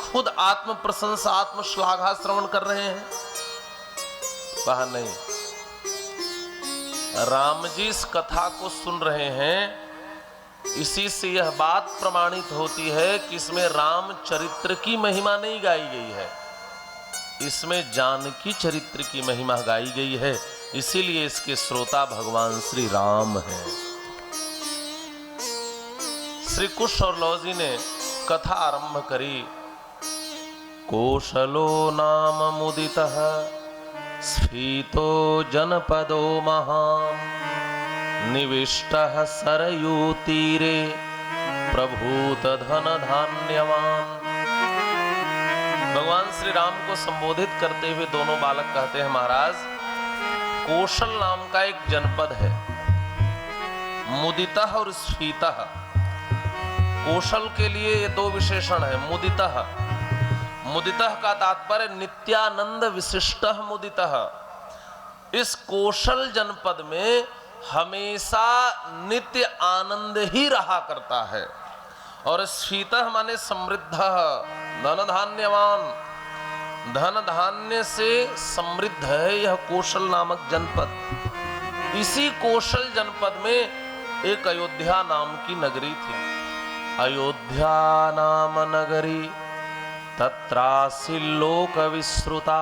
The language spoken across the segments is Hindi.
खुद आत्म प्रशंसा आत्म श्लाघा श्रवण कर रहे हैं? कहा नहीं, राम जी इस कथा को सुन रहे हैं। इसी से यह बात प्रमाणित होती है कि इसमें राम चरित्र की महिमा नहीं गाई गई है, इसमें जानकी चरित्र की महिमा गाई गई है। इसीलिए इसके श्रोता भगवान श्री राम हैं। श्री कुश और लौ जी ने कथा आरंभ करी। कोशलो नाम मुदितः स्फीतो जनपदो महान् निविष्टः सरयूतीरे प्रभूत धन धान्यवान। भगवान श्री राम को संबोधित करते हुए दोनों बालक कहते हैं, महाराज कौशल नाम का एक जनपद है, मुदितः और स्फीतः। कौशल के लिए ये दो विशेषण है। मुदितः, मुदितः का तात्पर्य नित्यानंद विशिष्टः मुदितः। इस कौशल जनपद में हमेशा नित्य आनंद ही रहा करता है। और स्फीतः माने समृद्ध, धन धान्यवान, धन धान्य से समृद्ध है यह कौशल नामक जनपद। इसी कौशल जनपद में एक अयोध्या नाम की नगरी थी। अयोध्या नाम नगरी तत्रासि लोक विश्रुता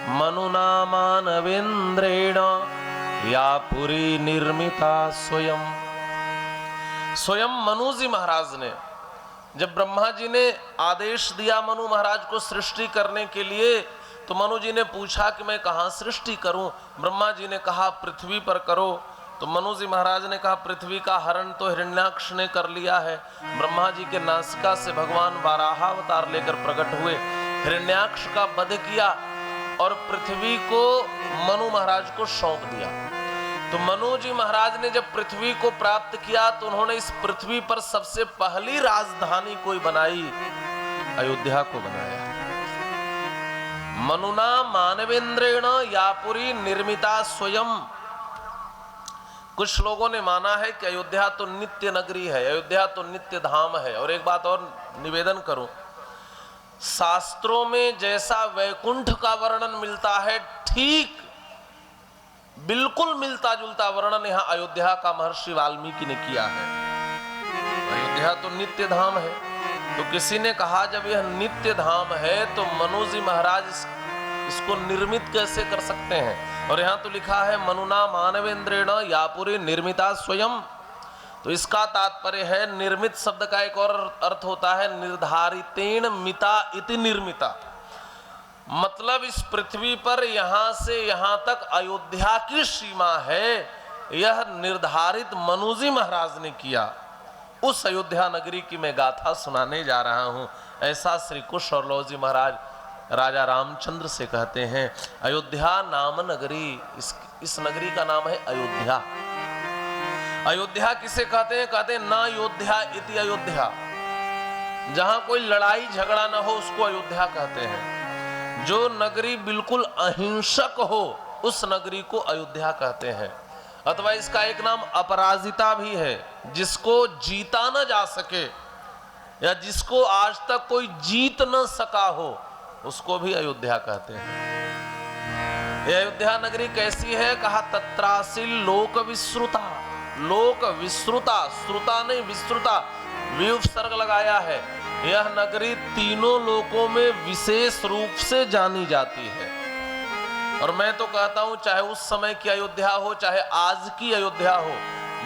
मनुना मानवेन्द्रेण या पुरी निर्मिता स्वयं। स्वयं मनु जी महाराज ने, जब ब्रह्मा जी ने आदेश दिया मनु महाराज को सृष्टि करने के लिए, तो मनु जी ने पूछा कि मैं कहाँ सृष्टि करूं? ब्रह्मा जी ने कहा पृथ्वी पर करो। तो मनु जी महाराज ने कहा पृथ्वी का हरण तो हिरण्याक्ष ने कर लिया है। ब्रह्मा जी के नासिका से भगवान वाराहावतार लेकर प्रकट हुए, हिरण्याक्ष का वध किया और पृथ्वी को मनु महाराज को सौंप दिया। तो मनु जी महाराज ने जब पृथ्वी को प्राप्त किया तो उन्होंने इस पृथ्वी पर सबसे पहली राजधानी कोई बनाई, अयोध्या को बनाया। मनुना मानवेन्द्रेण यापुरी निर्मिता स्वयं। कुछ लोगों ने माना है कि अयोध्या तो नित्य नगरी है, अयोध्या तो नित्य धाम है। और एक बात और निवेदन करूं, शास्त्रों में जैसा वैकुंठ का वर्णन मिलता है, ठीक बिल्कुल मिलता जुलता वर्णन यहाँ अयोध्या का महर्षि वाल्मीकि ने किया है। अयोध्या तो नित्य धाम है। तो किसी ने कहा जब यह नित्य धाम है तो मनु जी महाराज इसको निर्मित कैसे कर सकते हैं? और यहाँ तो लिखा है मनुना मानवेन्द्रेण यापुरी निर्मिता स्वयं। तो इसका तात्पर्य है, निर्मित शब्द का एक और अर्थ होता है निर्धारितेन मिता इति निर्मिता। मतलब इस पृथ्वी पर यहां से यहां तक अयोध्या की सीमा है, यह निर्धारित मनु जी महाराज ने किया। उस अयोध्या नगरी की मैं गाथा सुनाने जा रहा हूं। ऐसा श्री कुश और लौ जी महाराज राजा रामचंद्र से कहते हैं। अयोध्या नाम नगरी, इस नगरी का नाम है अयोध्या। अयोध्या किसे कहते हैं? कहते हैं ना योध्या इति अयोध्या। जहां कोई लड़ाई झगड़ा ना हो उसको अयोध्या कहते हैं। जो नगरी बिल्कुल अहिंसक हो उस नगरी को अयोध्या कहते हैं। अथवा इसका एक नाम अपराजिता भी है, जिसको जीता न जा सके या जिसको आज तक कोई जीत न सका हो उसको भी अयोध्या कहते हैं। यह अयोध्या नगरी कैसी है? कहा तत्रासि लोक विश्रुता। लोक विश्रुता, श्रुता नहीं विश्रुता, विसर्ग लगाया है। यह नगरी तीनों लोकों में विशेष रूप से जानी जाती है। और मैं तो कहता हूं चाहे उस समय की अयोध्या हो चाहे आज की अयोध्या हो,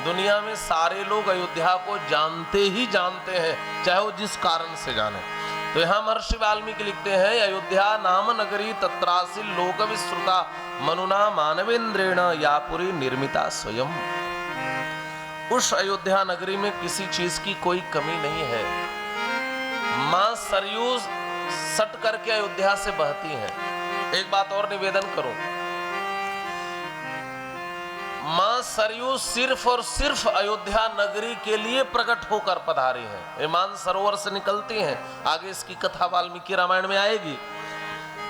दुनिया में सारे लोग अयोध्या को जानते ही जानते हैं, चाहे वो जिस कारण से जाने। तो यहां महर्षि वाल्मीकि लिखते हैं अयोध्या नाम नगरी तत्रासि लोक विश्रुता मनुना मानवेन्द्रेण यापुरी निर्मिता स्वयं। उस अयोध्या नगरी में किसी चीज की कोई कमी नहीं है। मां सरयू सट करके अयोध्या से बहती हैं। एक बात और निवेदन करूं, मां सरयू सिर्फ और सिर्फ अयोध्या नगरी के लिए प्रकट होकर पधारी हैं। ये मानसरोवर से निकलती हैं। आगे इसकी कथा वाल्मीकि रामायण में आएगी।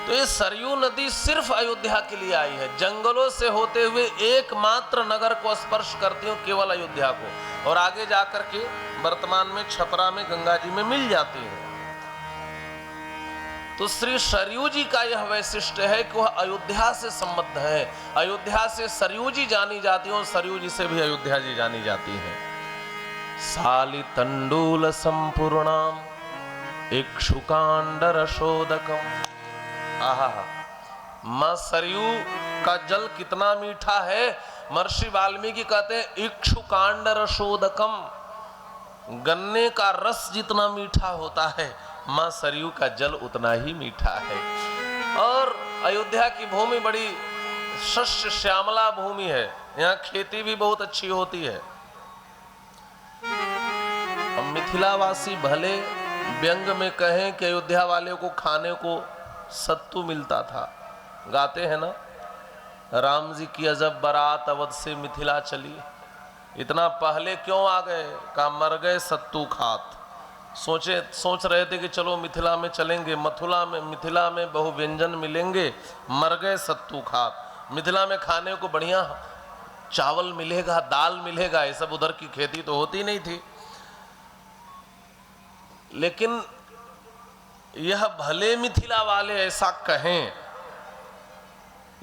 तो ये सरयू नदी सिर्फ अयोध्या के लिए आई है। जंगलों से होते हुए एकमात्र नगर को स्पर्श करती हूँ, केवल अयोध्या को, और आगे जाकर के वर्तमान में छपरा में गंगा जी में मिल जाती है। तो श्री सरयू जी का यह वैशिष्ट है कि वह अयोध्या से संबद्ध है। अयोध्या से सरयू जी जानी जाती है और सरयू जी से भी अयोध्या जी जानी जाती है। साली तंडूल संपूर्णाम इक्षुकांड रसोदकम। आहा, मां सरयू का जल कितना मीठा है। महर्षि वाल्मीकि कहते हैं इक्षुकांड रसोदकम, गन्ने का रस जितना मीठा होता है मां सरयू का जल उतना ही मीठा है। और अयोध्या की भूमि बड़ी शस्य श्यामला भूमि है, यहाँ खेती भी बहुत अच्छी होती है। अब मिथिलावासी भले व्यंग में कहें कि अयोध्या वाले को खाने को सत्तू मिलता था, गाते हैं ना, राम जी की अजब बारात अवध से मिथिला चली, इतना पहले क्यों आ गए, कहा मर गए सत्तू खात। सोच रहे थे कि चलो मिथिला में चलेंगे, मिथिला में बहु व्यंजन मिलेंगे, मर गए सत्तू खात। मिथिला में खाने को बढ़िया चावल मिलेगा, दाल मिलेगा, ये सब उधर की खेती तो होती नहीं थी। लेकिन यह भले मिथिला वाले ऐसा कहें,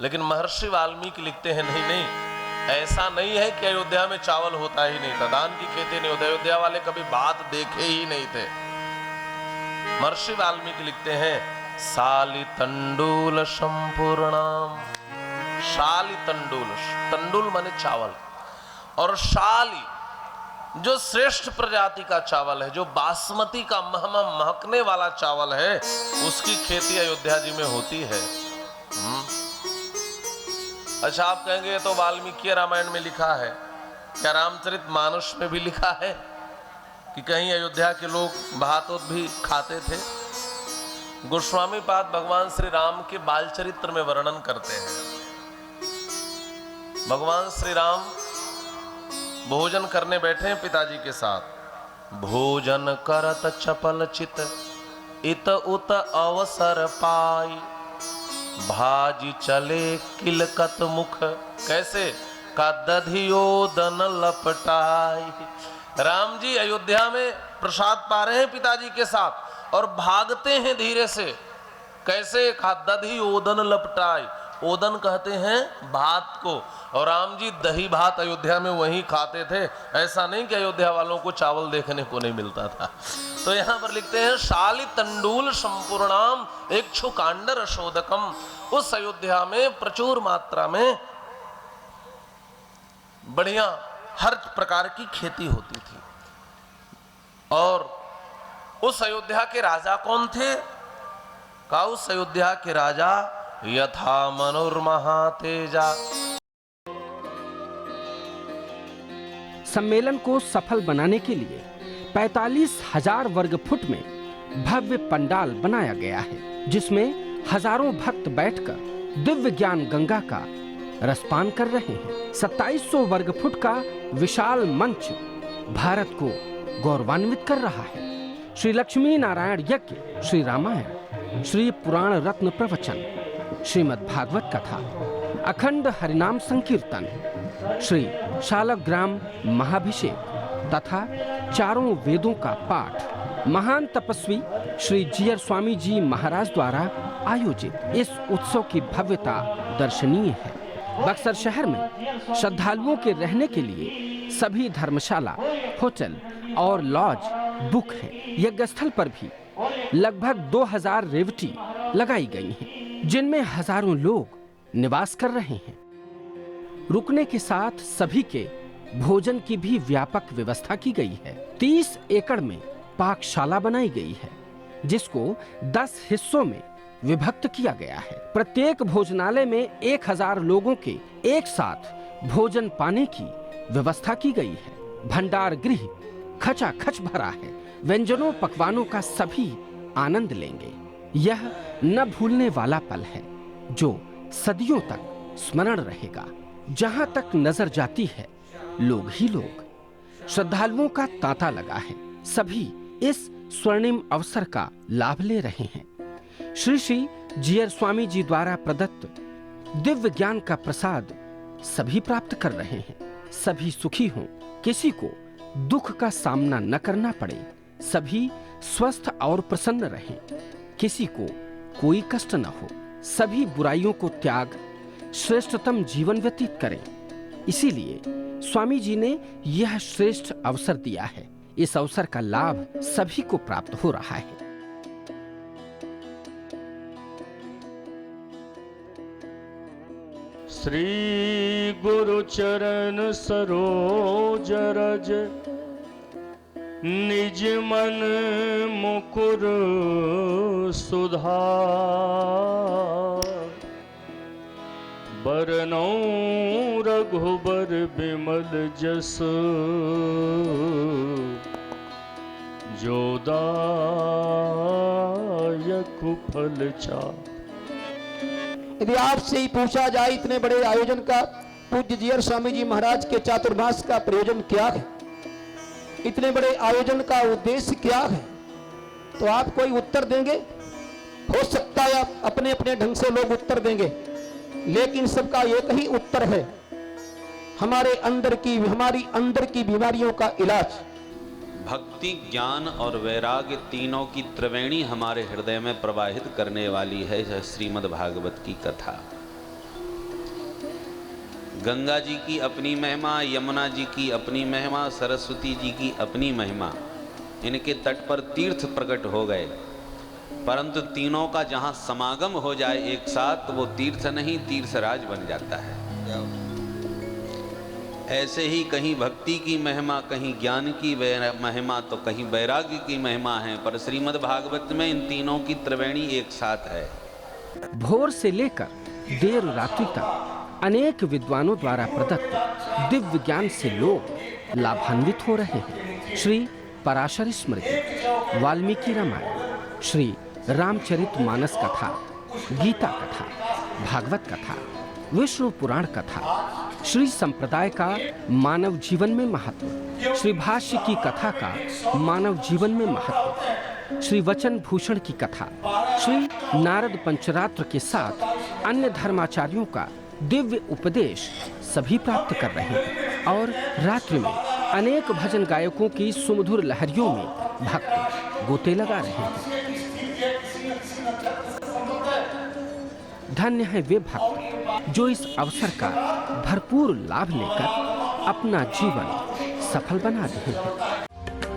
लेकिन महर्षि वाल्मीकि लिखते हैं नहीं, ऐसा नहीं है कि अयोध्या में चावल होता ही नहीं था, धान की खेती नहीं होती, अयोध्या वाले कभी बात देखे ही नहीं थे। महर्षि वाल्मीकि लिखते हैं साली तंडूल संपूर्णाम। शाली तंडूल, तंडूल माने चावल, और शाली जो श्रेष्ठ प्रजाति का चावल है, जो बासमती का महकने वाला चावल है, उसकी खेती अयोध्या जी में होती है। अच्छा, आप कहेंगे ये तो वाल्मीकि रामायण में लिखा है, क्या रामचरितमानस में भी लिखा है कि कहीं अयोध्या के लोग भात भी खाते थे? गोस्वामी पाद भगवान श्री राम के बाल चरित्र में वर्णन करते हैं। भगवान श्री राम भोजन करने बैठे हैं पिताजी के साथ। भोजन करत चपल चित इत उत अवसर पाई, भाजी चले किलकत मुख कैसे का दधियोदन लपटाई। राम जी अयोध्या में प्रसाद पा रहे हैं पिताजी के साथ और भागते हैं धीरे से, कैसे का दधियोदन लपटाई। ओदन कहते हैं भात को, और राम जी दही भात अयोध्या में वहीं खाते थे। ऐसा नहीं कि अयोध्या वालों को चावल देखने को नहीं मिलता था। तो यहाँ पर लिखते हैं शाली तंडूल संपूर्णाम इक्षुकांड रसोदकम। उस अयोध्या में प्रचुर मात्रा में बढ़िया हर प्रकार की खेती होती थी। और उस अयोध्या के राजा कौन थे? का उस अयोध्या के राजा यथा मनुर्महातेजा। सम्मेलन को सफल बनाने के लिए 45,000 वर्ग फुट में भव्य पंडाल बनाया गया है, जिसमें हजारों भक्त बैठकर दिव्य ज्ञान गंगा का रसपान कर रहे हैं। 2700 वर्ग फुट का विशाल मंच भारत को गौरवान्वित कर रहा है। श्री लक्ष्मी नारायण यज्ञ, श्री रामायण, श्री पुराण रत्न प्रवचन, श्रीमद् भागवत कथा, अखंड हरिनाम संकीर्तन, श्री शालग्राम महाभिषेक तथा चारों वेदों का पाठ महान तपस्वी श्री जीयर स्वामी जी महाराज द्वारा आयोजित इस उत्सव की भव्यता दर्शनीय है। बक्सर शहर में श्रद्धालुओं के रहने के लिए सभी धर्मशाला, होटल और लॉज बुक है। यज्ञ स्थल पर भी लगभग 2000 रेवटी लगाई गई हैं, जिनमें हजारों लोग निवास कर रहे हैं। रुकने के साथ सभी के भोजन की भी व्यापक व्यवस्था की गई है। 30 एकड़ में पाकशाला बनाई गई है, जिसको 10 हिस्सों में विभक्त किया गया है। प्रत्येक भोजनालय में 1000 लोगों के एक साथ भोजन पाने की व्यवस्था की गई है। भंडार गृह खचाखच भरा है। व्यंजनों पकवानों का सभी आनंद लेंगे। यह न भूलने वाला पल है जो सदियों तक स्मरण रहेगा। जहां तक नजर जाती है लोग ही लोग। श्रद्धालुओं का तांता लगा है। सभी इस स्वर्णिम अवसर का लाभ ले रहे हैं। श्री श्री जीयर स्वामी जी द्वारा प्रदत्त दिव्य ज्ञान का प्रसाद सभी प्राप्त कर रहे हैं। सभी सुखी हों, किसी को दुख का सामना न करना पड़े, सभी स्वस्थ और प्रसन्न रहें, किसी को कोई कष्ट न हो, सभी बुराइयों को त्याग श्रेष्ठतम जीवन व्यतीत करें। इसीलिए स्वामी जी ने यह श्रेष्ठ अवसर दिया है। इस अवसर का लाभ सभी को प्राप्त हो रहा है। श्री गुरु चरण सरोज रज निज मन मुकुर सुधार बरनौ रघुबर बिमल जस जो दायक फल चार। यदि आपसे ही पूछा जाए इतने बड़े आयोजन का पूज्य जीयर स्वामी जी महाराज के चातुर्मास का प्रयोजन क्या है, इतने बड़े आयोजन का उद्देश्य क्या है, तो आप कोई उत्तर देंगे? हो सकता है आप अपने अपने ढंग से लोग उत्तर देंगे, लेकिन सबका एक ही उत्तर है, हमारी अंदर की बीमारियों का इलाज। भक्ति, ज्ञान और वैराग्य तीनों की त्रिवेणी हमारे हृदय में प्रवाहित करने वाली है श्रीमद् भागवत की कथा। गंगा जी की अपनी महिमा, यमुना जी की अपनी महिमा, सरस्वती जी की अपनी महिमा। इनके तट पर तीर्थ प्रकट हो गए, परंतु तीनों का जहाँ समागम हो जाए एक साथ, वो तीर्थ नहीं तीर्थराज बन जाता है। ऐसे ही कहीं भक्ति की महिमा, कहीं ज्ञान की महिमा, तो कहीं वैराग्य की महिमा है, पर श्रीमद् भागवत में इन तीनों की त्रिवेणी एक साथ है। भोर से लेकर देर रात्रि तक अनेक विद्वानों द्वारा प्रदत्त दिव्य ज्ञान से लोग लाभान्वित हो रहे हैं। श्री पराशर स्मृति, वाल्मीकि रामायण, श्री रामचरितमानस कथा, गीता कथा, भागवत कथा, विष्णु पुराण कथा, श्री संप्रदाय का मानव जीवन में महत्व, श्री भाष्य की कथा का मानव जीवन में महत्व, श्री वचन भूषण की कथा, श्री नारद पंचरात्र के साथ अन्य धर्माचार्यों का दिव्य उपदेश सभी प्राप्त कर रहे हैं। और रात्रि में अनेक भजन गायकों की सुमधुर लहरियों में भक्त गोते लगा रहे हैं। धन्य है वे भक्त जो इस अवसर का भरपूर लाभ लेकर अपना जीवन सफल बना रहे हैं।